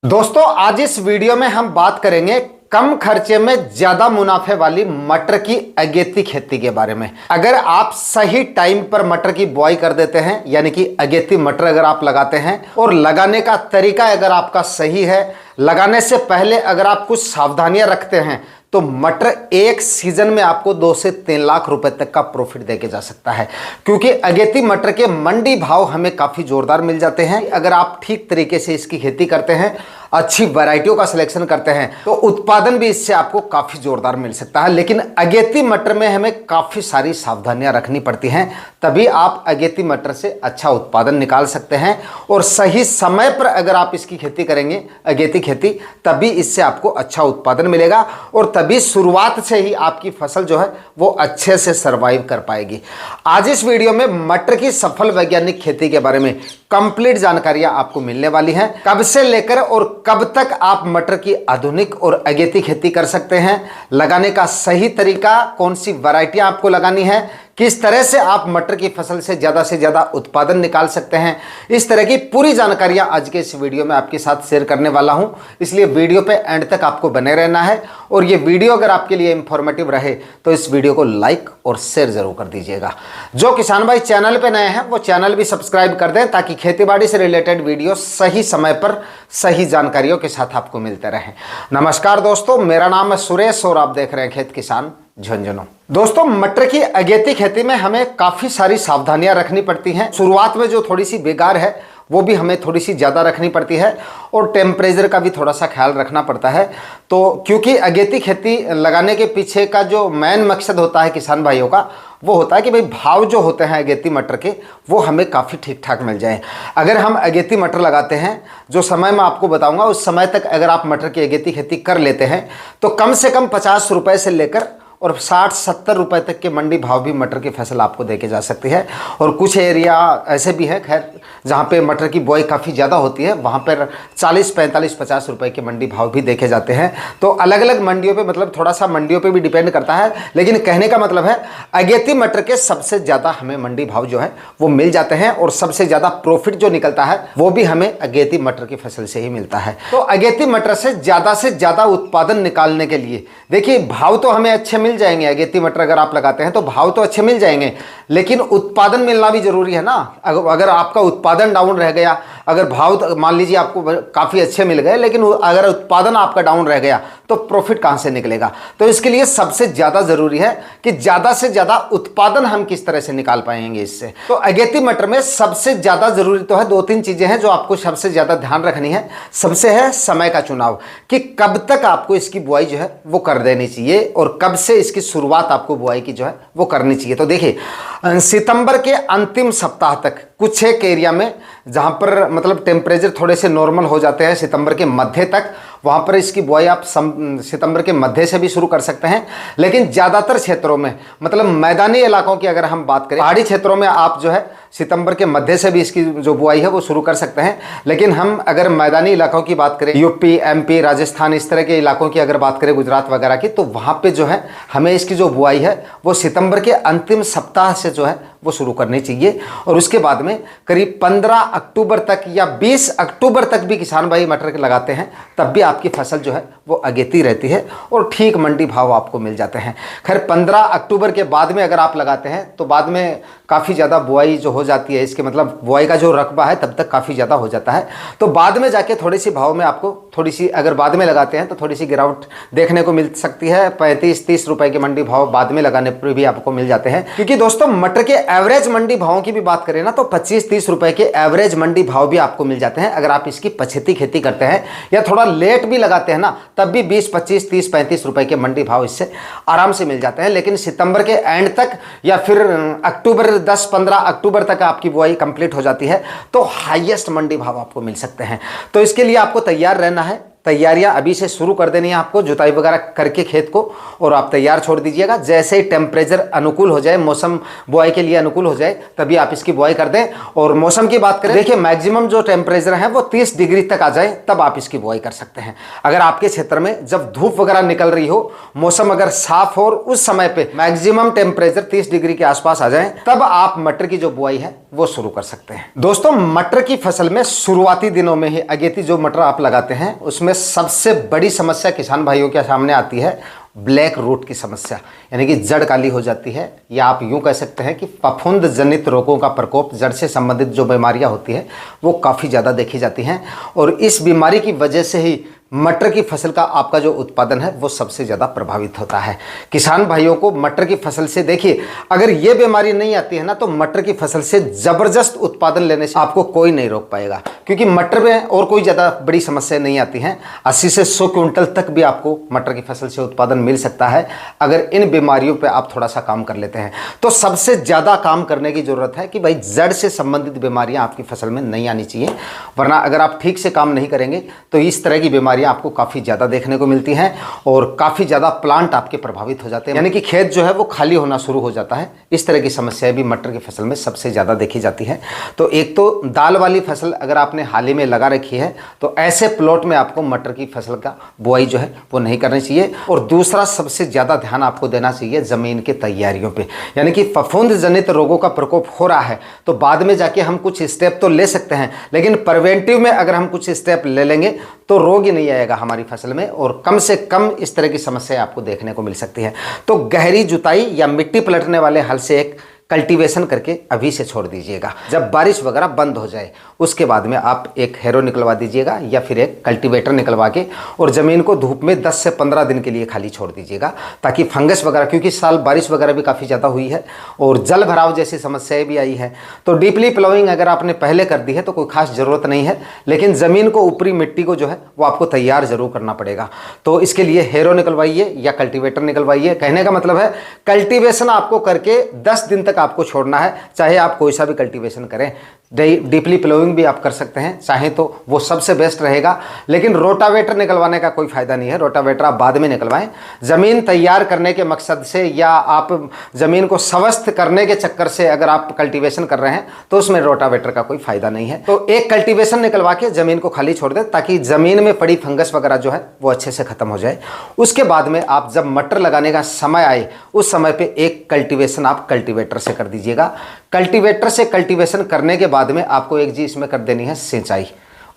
दोस्तों आज इस वीडियो में हम बात करेंगे कम खर्चे में ज्यादा मुनाफे वाली मटर की अगेती खेती के बारे में। अगर आप सही टाइम पर मटर की बुआई कर देते हैं, यानी कि अगेती मटर अगर आप लगाते हैं और लगाने का तरीका अगर आपका सही है, लगाने से पहले अगर आप कुछ सावधानियां रखते हैं, तो मटर एक सीजन में आपको 2 से 3 लाख रुपए तक का प्रॉफिट देके जा सकता है। क्योंकि अगेती मटर के मंडी भाव हमें काफी जोरदार मिल जाते हैं। अगर आप ठीक तरीके से इसकी खेती करते हैं, अच्छी वैरायटियों का सिलेक्शन करते हैं, तो उत्पादन भी इससे आपको काफी जोरदार मिल सकता है। लेकिन अगेती मटर में हमें काफी सारी सावधानियां रखनी पड़ती हैं, तभी आप अगेती मटर से अच्छा उत्पादन निकाल सकते हैं। और सही समय पर अगर आप इसकी खेती करेंगे, अगेती खेती, तभी इससे आपको अच्छा उत्पादन मिलेगा और तभी शुरुआत से ही आपकी फसल जो है वो अच्छे से सरवाइव कर पाएगी। आज इस वीडियो में मटर की सफल वैज्ञानिक खेती के बारे में कंप्लीट जानकारियां आपको मिलने वाली हैं। कब से लेकर और कब तक आप मटर की आधुनिक और अगेती खेती कर सकते हैं, लगाने का सही तरीका, कौन सी वैरायटियां आपको लगानी है, किस तरह से आप मटर की फसल से ज्यादा उत्पादन निकाल सकते हैं, इस तरह की पूरी जानकारियां आज के इस वीडियो में आपके साथ शेयर करने वाला हूं। इसलिए वीडियो पे एंड तक आपको बने रहना है और ये वीडियो अगर आपके लिए इंफॉर्मेटिव रहे तो इस वीडियो को लाइक और शेयर जरूर कर दीजिएगा। जो किसान भाई चैनल पे नए हैं वो चैनल भी सब्सक्राइब कर दें, ताकि खेतीबाड़ी से रिलेटेड वीडियो सही समय पर सही जानकारियों के साथ आपको मिलते रहें। नमस्कार दोस्तों, मेरा नाम है सुरेश और आप देख रहे हैं खेत किसान झुंझुनू। दोस्तों मटर की अगेती खेती में हमें काफी सारी सावधानियां रखनी पड़ती हैं। शुरुआत में जो थोड़ी सी बेकार है वो भी हमें थोड़ी सी ज़्यादा रखनी पड़ती है और टेम्परेचर का भी थोड़ा सा ख्याल रखना पड़ता है। तो क्योंकि अगेती खेती लगाने के पीछे का जो मेन मकसद होता है किसान भाइयों का, वो होता है कि भाई भाव जो होते हैं अगेती मटर के वो हमें काफ़ी ठीक ठाक मिल जाए। अगर हम अगेती मटर लगाते हैं, जो समय मैं आपको बताऊंगा उस समय तक अगर आप मटर की अगेती खेती कर लेते हैं, तो कम से कम 50 रुपये से लेकर और 60-70 रुपए तक के मंडी भाव भी मटर की फसल आपको देके जा सकती है। और कुछ एरिया ऐसे भी हैं खैर जहाँ पे मटर की बुआई काफ़ी ज़्यादा होती है, वहाँ पर 40-45-50 रुपए के मंडी भाव भी देखे जाते हैं। तो अलग अलग मंडियों पे, मतलब थोड़ा सा मंडियों पे भी डिपेंड करता है, लेकिन कहने का मतलब है अगेती मटर के सबसे ज़्यादा हमें मंडी भाव जो है वो मिल जाते हैं और सबसे ज़्यादा प्रॉफिट जो निकलता है वो भी हमें अगेती मटर की फसल से ही मिलता है। तो अगेती मटर से ज़्यादा उत्पादन निकालने के लिए देखिए, भाव तो हमें अच्छे मिल जाएंगे। अगेती मटर अगर आप लगाते हैं तो भाव तो अच्छे मिल जाएंगे, लेकिन उत्पादन मिलना भी जरूरी है ना। अगर आपका उत्पादन डाउन रह गया, अगर भाव तो मान लीजिए आपको काफ़ी अच्छे मिल गए, लेकिन अगर उत्पादन आपका डाउन रह गया तो प्रॉफिट कहाँ से निकलेगा। तो इसके लिए सबसे ज़्यादा ज़रूरी है कि ज़्यादा से ज़्यादा उत्पादन हम किस तरह से निकाल पाएंगे इससे। तो अगेती मटर में सबसे ज़्यादा ज़रूरी तो है 2-3 चीज़ें हैं जो आपको सबसे ज़्यादा ध्यान रखनी है। सबसे है समय का चुनाव, कि कब तक आपको इसकी बुआई जो है वो कर देनी चाहिए और कब से इसकी शुरुआत आपको बुआई की जो है वो करनी चाहिए। तो देखिए, सितंबर के अंतिम सप्ताह तक कुछ एक एरिया में जहां पर मतलब टेम्परेचर थोड़े से नॉर्मल हो जाते हैं, सितंबर के मध्य तक, वहां पर इसकी बुआई आप सितंबर के मध्य से भी शुरू कर सकते हैं। लेकिन ज़्यादातर क्षेत्रों में, मतलब मैदानी इलाकों की अगर हम बात करें, पहाड़ी क्षेत्रों में आप जो है सितंबर के मध्य से भी इसकी जो बुआई है वो शुरू कर सकते हैं। लेकिन हम अगर मैदानी इलाकों की बात करें, यूपी, एमपी, राजस्थान, इस तरह के इलाकों की अगर बात करें, गुजरात वगैरह की, तो वहाँ पे जो है हमें इसकी जो बुआई है वो सितंबर के अंतिम सप्ताह से जो है वो शुरू करनी चाहिए। और उसके बाद में करीब 15 अक्टूबर तक या 20 अक्टूबर तक भी किसान भाई मटर के लगाते हैं, तब भी आपकी फसल जो है वो अगेती रहती है और ठीक मंडी भाव आपको मिल जाते हैं। खैर 15 अक्टूबर के बाद में अगर आप लगाते हैं तो बाद में काफ़ी ज़्यादा बुआई जो हो जाती है, इसके मतलब बुआई का जो रकबा है तब तक काफ़ी ज़्यादा हो जाता है। तो बाद में जाके थोड़ी सी भाव में आपको थोड़ी सी, अगर बाद में लगाते हैं तो थोड़ी सी गिरावट देखने को मिल सकती है। 35-30 रुपए के मंडी भाव बाद में लगाने पर भी आपको मिल जाते हैं। क्योंकि दोस्तों मटर के एवरेज मंडी भावों की भी बात करें ना, तो 25-30 रुपए के एवरेज मंडी भाव भी आपको मिल जाते हैं अगर आप इसकी पछेती खेती करते हैं या थोड़ा लेट भी लगाते हैं ना, तब भी 20-25-30-35 रुपए के मंडी भाव इससे आराम से मिल जाते हैं। लेकिन सितंबर के एंड तक या फिर अक्टूबर 10-15 अक्टूबर तक आपकी बुआई कंप्लीट हो जाती है तो हाईएस्ट मंडी भाव आपको मिल सकते हैं। तो इसके लिए आपको तैयार रहना है तैयारियां अभी से शुरू कर देनी है आपको, जुताई वगैरह करके खेत को, और आप तैयार छोड़ दीजिएगा। जैसे ही टेम्परेचर अनुकूल हो जाए, मौसम बुआई के लिए अनुकूल हो जाए, तभी आप इसकी बुआई कर दें। और मौसम की बात करें, देखिए मैक्सिमम जो टेम्परेचर है वो 30 डिग्री तक आ जाए तब आप इसकी बुआई कर सकते हैं। अगर आपके क्षेत्र में जब धूप वगैरह निकल रही हो, मौसम अगर साफ हो और उस समय पे मैक्सिमम टेम्परेचर 30 डिग्री के आसपास आ जाए, तब आप मटर की जो बुआई है वो शुरू कर सकते हैं। दोस्तों, मटर की फसल में शुरुआती दिनों में ही अगेती जो मटर आप लगाते हैं उसमें सबसे बड़ी समस्या किसान भाइयों के सामने आती है ब्लैक रूट की समस्या, यानी कि जड़ काली हो जाती है, या आप यूं कह सकते हैं कि फफूंद जनित रोगों का प्रकोप, जड़ से संबंधित जो बीमारियां होती है वो काफ़ी ज़्यादा देखी जाती हैं। और इस बीमारी की वजह से ही मटर की फसल का आपका जो उत्पादन है वो सबसे ज़्यादा प्रभावित होता है। किसान भाइयों को मटर की फसल से, देखिए अगर ये बीमारी नहीं आती है ना, तो मटर की फसल से ज़बरदस्त उत्पादन लेने से आपको कोई नहीं रोक पाएगा, क्योंकि मटर में और कोई ज़्यादा बड़ी समस्या नहीं आती हैं। 80 से 100 क्विंटल तक भी आपको मटर की फसल से उत्पादन मिल सकता है अगर इन बीमारियों पर आप थोड़ा सा काम कर लेते हैं। तो सबसे ज़्यादा काम करने की ज़रूरत है कि भाई जड़ से संबंधित बीमारियाँ आपकी फसल में नहीं आनी चाहिए, वरना अगर आप ठीक से काम नहीं करेंगे तो इस तरह की बीमारियाँ आपको काफ़ी ज़्यादा देखने को मिलती हैं और काफ़ी ज़्यादा प्लांट आपके प्रभावित हो जाते हैं, यानी कि खेत जो है वो खाली होना शुरू हो जाता है। इस तरह की समस्याएं भी मटर की फसल में सबसे ज़्यादा देखी जाती हैं। तो एक तो दाल वाली फसल अगर आपने हाल ही में लगा रखी है तो ऐसे प्लॉट में आपको मटर की फसल का बुआई जो है वो नहीं करनी चाहिए। और दूसरा सबसे ज़्यादा ध्यान आपको देना चाहिए ज़मीन की तैयारियों पर, यानी कि फफूंद जनित रोगों का प्रकोप हो रहा है तो बाद में जाके हम कुछ स्टेप तो ले सकते हैं, लेकिन प्रिवेंटिव में अगर हम कुछ स्टेप ले लेंगे तो रोग ही नहीं आएगा हमारी फसल में, और कम से कम इस तरह की समस्या आपको देखने को मिल सकती है। तो गहरी जुताई या मिट्टी पलटने वाले हल से एक कल्टीवेशन करके अभी से छोड़ दीजिएगा। जब बारिश वगैरह बंद हो जाए उसके बाद में आप एक हैरो निकलवा दीजिएगा या फिर एक कल्टीवेटर निकलवा के, और ज़मीन को धूप में 10 से 15 दिन के लिए खाली छोड़ दीजिएगा, ताकि फंगस वगैरह, क्योंकि इस साल बारिश वगैरह भी काफ़ी ज़्यादा हुई है और जल भराव जैसी समस्याएं भी आई है। तो डीपली प्लोइंग अगर आपने पहले कर दी है तो कोई खास ज़रूरत नहीं है, लेकिन ज़मीन को, ऊपरी मिट्टी को जो है वो आपको तैयार ज़रूर करना पड़ेगा। तो इसके लिए हैरो निकलवाइए या कल्टीवेटर निकलवाइए। कहने का मतलब है कल्टीवेशन आपको करके 10 दिन तक आपको छोड़ना है, चाहे आप कोई सा भी कल्टीवेशन करें। डीपली प्लोइंग भी आप कर सकते हैं चाहें तो, वो सबसे बेस्ट रहेगा। लेकिन रोटावेटर निकलवाने का कोई फायदा नहीं है, रोटावेटर आप बाद में निकलवाएं। ज़मीन तैयार करने के मकसद से या आप ज़मीन को स्वस्थ करने के चक्कर से अगर आप कल्टीवेशन कर रहे हैं तो उसमें रोटावेटर का कोई फायदा नहीं है। तो एक कल्टीवेशन निकलवा के ज़मीन को खाली छोड़ दें ताकि ज़मीन में पड़ी फंगस वगैरह जो है वो अच्छे से ख़त्म हो जाए। उसके बाद में आप जब मटर लगाने का समय आए उस समय पर एक कल्टीवेशन आप कल्टीवेटर से कर दीजिएगा। कल्टीवेटर से कल्टीवेशन करने के बाद में आपको एक चीज़ इसमें कर देनी है सिंचाई,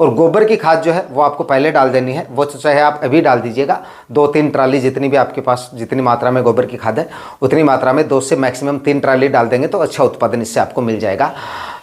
और गोबर की खाद जो है वो आपको पहले डाल देनी है। वो तो चाहे आप अभी डाल दीजिएगा, 2-3 ट्राली, जितनी भी आपके पास जितनी मात्रा में गोबर की खाद है उतनी मात्रा में 2 से मैक्सिमम 3 ट्राली डाल देंगे तो अच्छा उत्पादन इससे आपको मिल जाएगा।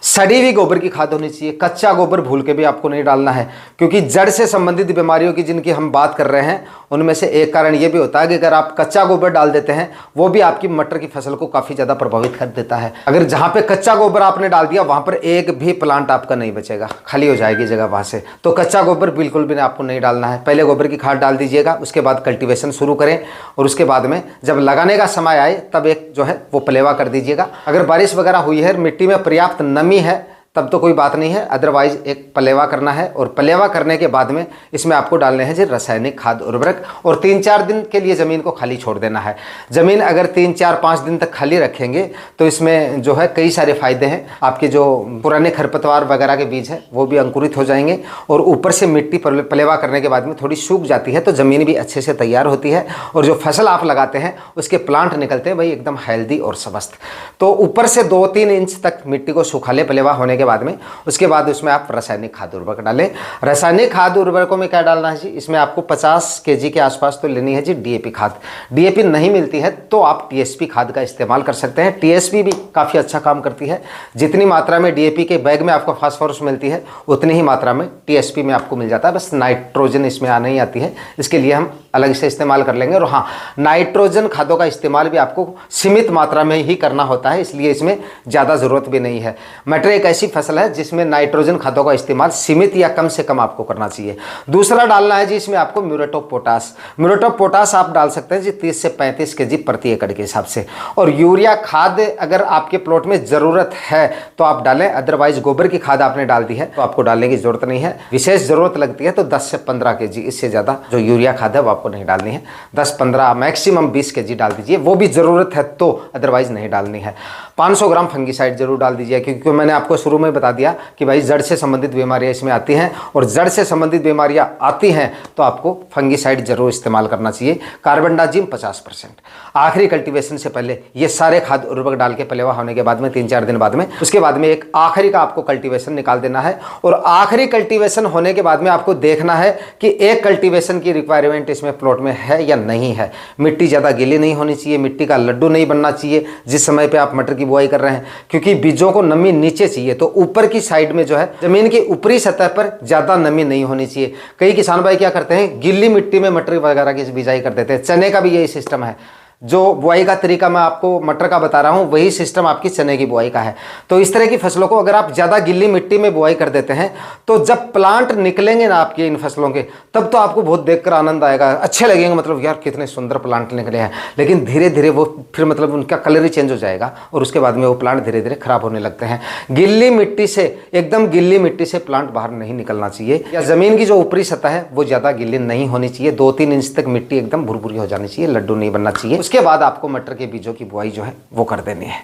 सड़ी हुई गोबर की खाद होनी चाहिए, कच्चा गोबर भूल के भी आपको नहीं डालना है, क्योंकि जड़ से संबंधित बीमारियों की जिनकी हम बात कर रहे हैं उनमें से एक कारण ये भी होता है कि अगर आप कच्चा गोबर डाल देते हैं वो भी आपकी मटर की फसल को काफ़ी ज़्यादा प्रभावित कर देता है। अगर जहाँ पे कच्चा गोबर आपने डाल दिया वहाँ पर एक भी प्लांट आपका नहीं बचेगा, खाली हो जाएगी जगह वहाँ से। तो कच्चा गोबर बिल्कुल भी आपको नहीं डालना है, पहले गोबर की खाद डाल दीजिएगा, उसके बाद कल्टीवेशन शुरू करें और उसके बाद में जब लगाने का समय आए तब एक जो है वो पलेवा कर दीजिएगा। अगर बारिश वगैरह हुई है, मिट्टी में पर्याप्त नमी है तब तो कोई बात नहीं है, अदरवाइज एक पलेवा करना है। और पलेवा करने के बाद में इसमें आपको डालने हैं जी रासायनिक खाद उर्वरक, और 3-4 दिन के लिए ज़मीन को खाली छोड़ देना है। ज़मीन अगर 3-4-5 दिन तक खाली रखेंगे तो इसमें जो है कई सारे फायदे हैं। आपके जो पुराने खरपतवार वगैरह के बीज हैं वो भी अंकुरित हो जाएंगे, और ऊपर से मिट्टी पलेवा करने के बाद में थोड़ी सूख जाती है तो ज़मीन भी अच्छे से तैयार होती है, और जो फसल आप लगाते हैं उसके प्लांट निकलते हैं भाई एकदम हेल्दी और स्वस्थ। तो ऊपर से 2-3 इंच तक मिट्टी को सुखा ले पलेवा होने के बाद में, उसके बाद उसमें आप रासायनिक खाद उर्वरक डालें। रासायनिक खाद उर्वरकों में क्या डालना है जी, इसमें आपको 50 केजी के आसपास तो लेनी है जी डीएपी खाद। डीएपी नहीं मिलती है तो आप टीएसपी खाद का इस्तेमाल कर सकते हैं। टीएसपी भी काफ़ी अच्छा काम करती है। जितनी मात्रा में डीएपी के बैग में आपको फास्फोरस मिलती है उतनी ही मात्रा में टीएसपी में आपको मिल जाता है, बस नाइट्रोजन इसमें नहीं आती है। इसके लिए हम अलग से इस्तेमाल कर लेंगे। और हाँ, नाइट्रोजन खादों का इस्तेमाल भी आपको सीमित मात्रा में ही करना होता है, इसलिए इसमें ज़्यादा ज़रूरत भी नहीं है। मटर एक ऐसी फसल है जिसमें नाइट्रोजन खादों का इस्तेमाल सीमित या कम से कम आपको करना चाहिए। दूसरा डालना है जी इसमें आपको muriate of potash. Muriate of potash आप डाल सकते हैं जी 30 से 35 kg प्रति एकड़ के हिसाब से। और यूरिया खाद अगर आपके प्लॉट में ज़रूरत है तो आप डालें, अदरवाइज गोबर की खाद आपने डाल दी है तो आपको डालने की जरूरत नहीं है। विशेष जरूरत लगती है तो 10 से 15 kg, इससे ज़्यादा जो यूरिया खाद है वो आपको नहीं डालनी है। 10-15 मैक्सिमम 20 kg डाल दीजिए, वो भी ज़रूरत है तो, अदरवाइज नहीं डालनी है। 500 ग्राम फंगीसाइड जरूर डाल दीजिए, क्योंकि मैंने आपको शुरू में बता दिया कि भाई जड़ से संबंधित बीमारियां इसमें आती हैं, और जड़ से संबंधित बीमारियां आती हैं तो आपको फंगीसाइड जरूर इस्तेमाल करना चाहिए। कार्बनडाजिम 50%। आखिरी कल्टीवेशन से पहले ये सारे खाद उर्वरक डाल के पलेवा होने के बाद में 3-4 दिन बाद में, उसके बाद में एक आखिरी का आपको कल्टीवेशन निकाल देना है। और आखिरी कल्टीवेशन होने के बाद में आपको देखना है कि एक कल्टीवेशन की रिक्वायरमेंट इसमें प्लॉट में है या नहीं है। मिट्टी ज़्यादा गीली नहीं होनी चाहिए, मिट्टी का लड्डू नहीं बनना चाहिए जिस समय पे आप मटर की बुआई कर रहे हैं, क्योंकि बीजों को नमी नीचे चाहिए। तो ऊपर की साइड में जो है जमीन की ऊपरी सतह पर ज़्यादा नमी नहीं होनी चाहिए। कई किसान भाई क्या करते हैं, गीली मिट्टी में मटर वगैरह की बिजाई कर देते हैं। चने का भी यही सिस्टम है। जो बुआई का तरीका मैं आपको मटर का बता रहा हूँ वही सिस्टम आपकी चने की बुआई का है। तो इस तरह की फसलों को अगर आप ज़्यादा गिल्ली मिट्टी में बुआई कर देते हैं तो जब प्लांट निकलेंगे ना आपके इन फसलों के, तब तो आपको बहुत देखकर आनंद आएगा, अच्छे लगेंगे, मतलब यार कितने सुंदर प्लांट निकले हैं। लेकिन धीरे धीरे वो फिर मतलब उनका कलर ही चेंज हो जाएगा और उसके बाद में वो प्लांट धीरे धीरे खराब होने लगते हैं। गिल्ली मिट्टी से, एकदम गिल्ली मिट्टी से प्लांट बाहर नहीं निकलना चाहिए, या ज़मीन की जो ऊपरी सतह है वो ज़्यादा गिल्ली नहीं होनी चाहिए। 2-3 इंच तक मिट्टी एकदम भुरभुरी हो जानी चाहिए, लड्डू नहीं बनना चाहिए। उसके बाद आपको मटर के बीजों की बुआई जो है वो कर देनी है।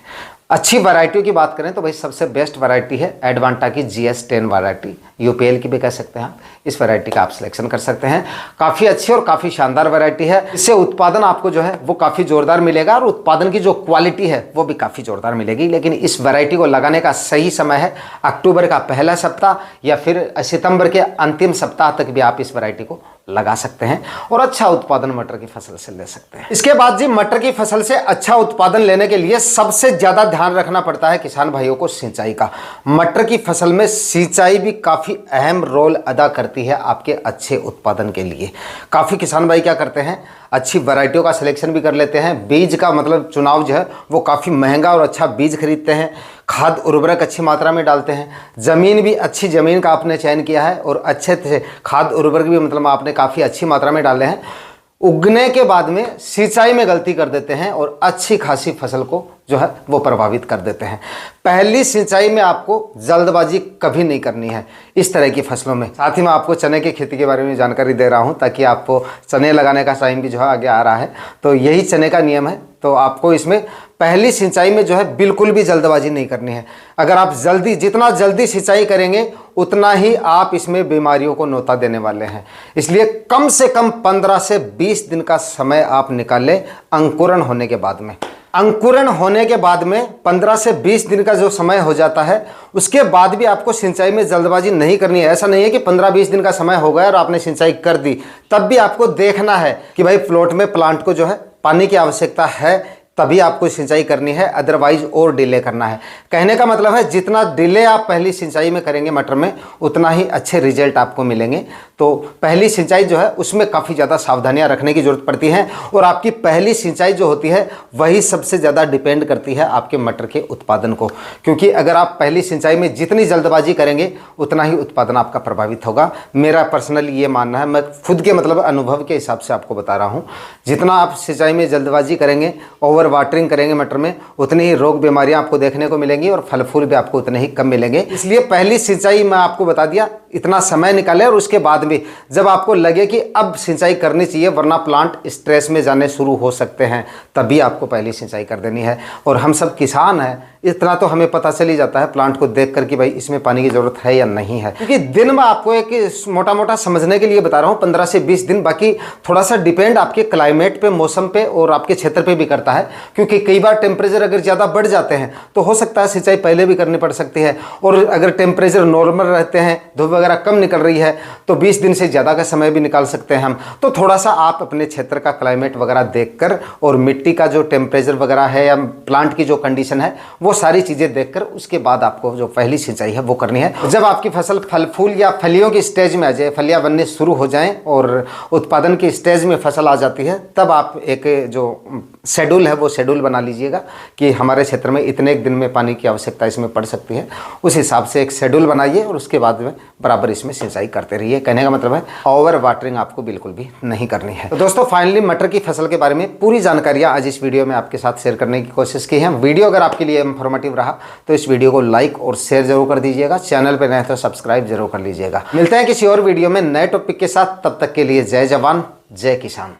अच्छी वैरायटियों की बात करें तो भाई सबसे बेस्ट वैरायटी है एडवांटा की GS10 वैरायटी, यूपीएल की भी कह सकते हैं आप। इस वैरायटी का आप सिलेक्शन कर सकते हैं। काफ़ी अच्छी और काफ़ी शानदार वैरायटी है। इससे उत्पादन आपको जो है वो काफ़ी जोरदार मिलेगा और उत्पादन की जो क्वालिटी है वो भी काफ़ी जोरदार मिलेगी। लेकिन इस वैरायटी को लगाने का सही समय है अक्टूबर का पहला सप्ताह या फिर सितंबर के अंतिम सप्ताह तक भी आप इस वैरायटी को लगा सकते हैं और अच्छा उत्पादन मटर की फसल से ले सकते हैं। इसके बाद जी मटर की फसल से अच्छा उत्पादन लेने के लिए सबसे ज़्यादा ध्यान रखना पड़ता है किसान भाइयों को सिंचाई का। मटर की फसल में सिंचाई भी काफ़ी अहम रोल अदा करती है आपके अच्छे उत्पादन के लिए। काफ़ी किसान भाई क्या करते हैं, अच्छी वैरायटियों का सिलेक्शन भी कर लेते हैं, बीज का मतलब चुनाव जो है वो काफ़ी महंगा और अच्छा बीज खरीदते हैं, खाद उर्वरक अच्छी मात्रा में डालते हैं, ज़मीन भी अच्छी ज़मीन का आपने चयन किया है और अच्छे से खाद उर्वरक भी मतलब आपने काफ़ी अच्छी मात्रा में डाले हैं। उगने के बाद में सिंचाई में गलती कर देते हैं और अच्छी खासी फसल को जो है वो प्रभावित कर देते हैं। पहली सिंचाई में आपको जल्दबाजी कभी नहीं करनी है इस तरह की फसलों में। साथ ही मैं आपको चने की खेती के बारे में जानकारी दे रहा हूं ताकि आपको चने लगाने का टाइम भी जो है आगे आ रहा है, तो यही चने का नियम है। तो आपको इसमें पहली सिंचाई में जो है बिल्कुल भी जल्दबाजी नहीं करनी है। अगर आप जितना जल्दी सिंचाई करेंगे उतना ही आप इसमें बीमारियों को न्योता देने वाले हैं। इसलिए कम से कम 15 से 20 दिन का समय आप निकालें अंकुरण होने के बाद में। अंकुरण होने के बाद में 15 से 20 दिन का जो समय हो जाता है उसके बाद भी आपको सिंचाई में जल्दबाजी नहीं करनी है। ऐसा नहीं है कि 15-20 दिन का समय हो गया और आपने सिंचाई कर दी, तब भी आपको देखना है कि भाई प्लॉट में प्लांट को जो है पानी की आवश्यकता है, तभी आपको सिंचाई करनी है, अदरवाइज और डिले करना है। कहने का मतलब है जितना डिले आप पहली सिंचाई में करेंगे मटर में उतना ही अच्छे रिजल्ट आपको मिलेंगे। तो पहली सिंचाई जो है उसमें काफ़ी ज़्यादा सावधानियां रखने की जरूरत पड़ती है और आपकी पहली सिंचाई जो होती है वही सबसे ज़्यादा डिपेंड करती है आपके मटर के उत्पादन को, क्योंकि अगर आप पहली सिंचाई में जितनी जल्दबाजी करेंगे उतना ही उत्पादन आपका प्रभावित होगा। मेरा पर्सनली ये मानना है, मैं खुद के मतलब अनुभव के हिसाब से आपको बता रहा हूँ। जितना आप सिंचाई में जल्दबाजी करेंगे, ओवर वाटरिंग करेंगे मटर में, उतनी ही रोग बीमारियां आपको देखने को मिलेंगी और फल फूल भी आपको उतने ही कम मिलेंगे। इसलिए पहली सिंचाई मैं आपको बता दिया, इतना समय निकालें और उसके बाद भी जब आपको लगे कि अब सिंचाई करनी चाहिए वरना प्लांट स्ट्रेस में जाने शुरू हो सकते हैं, तभी आपको पहली सिंचाई कर देनी है। और हम सब किसान हैं, इतना तो हमें पता चल ही जाता है प्लांट को देख कर कि भाई इसमें पानी की जरूरत है या नहीं है। क्योंकि दिन में आपको एक मोटा मोटा समझने के लिए बता रहा हूँ 15 से 20 दिन, बाकी थोड़ा सा डिपेंड आपके क्लाइमेट पे, मौसम पे और आपके क्षेत्र पे भी करता है। क्योंकि कई बार टेम्परेचर अगर ज़्यादा बढ़ जाते हैं तो हो सकता है सिंचाई पहले भी करनी पड़ सकती है, और अगर टेम्परेचर नॉर्मल रहते हैं, धूप वगैरह कम निकल रही है तो 20 20 दिन से ज़्यादा का समय भी निकाल सकते हैं हम। तो थोड़ा सा आप अपने क्षेत्र का क्लाइमेट वगैरह देखकर और मिट्टी का जो टेम्परेचर वगैरह है या प्लांट की जो कंडीशन है वो सारी चीज़ें देखकर उसके बाद आपको जो पहली सिंचाई है वो करनी है। जब आपकी फसल फल फूल या फलियों की स्टेज में आ जाए, फलियाँ बनने शुरू हो जाएं और उत्पादन की स्टेज में फसल आ जाती है, तब आप एक जो शेड्यूल है वो शेड्यूल बना लीजिएगा कि हमारे क्षेत्र में इतने एक दिन में पानी की आवश्यकता इसमें पड़ सकती है। उस हिसाब से एक शेड्यूल बनाइए और उसके बाद में बराबर इसमें सिंचाई करते रहिए। कहने का मतलब है ओवर वाटरिंग आपको बिल्कुल भी नहीं करनी है। तो दोस्तों फाइनली मटर की फसल के बारे में पूरी जानकारियाँ आज इस वीडियो में आपके साथ शेयर करने की कोशिश की है। वीडियो अगर आपके लिए इंफॉर्मेटिव रहा तो इस वीडियो को लाइक और शेयर जरूर कर दीजिएगा। चैनल पर नए तो सब्सक्राइब जरूर कर लीजिएगा। मिलते हैं किसी और वीडियो में नए टॉपिक के साथ, तब तक के लिए जय जवान जय किसान।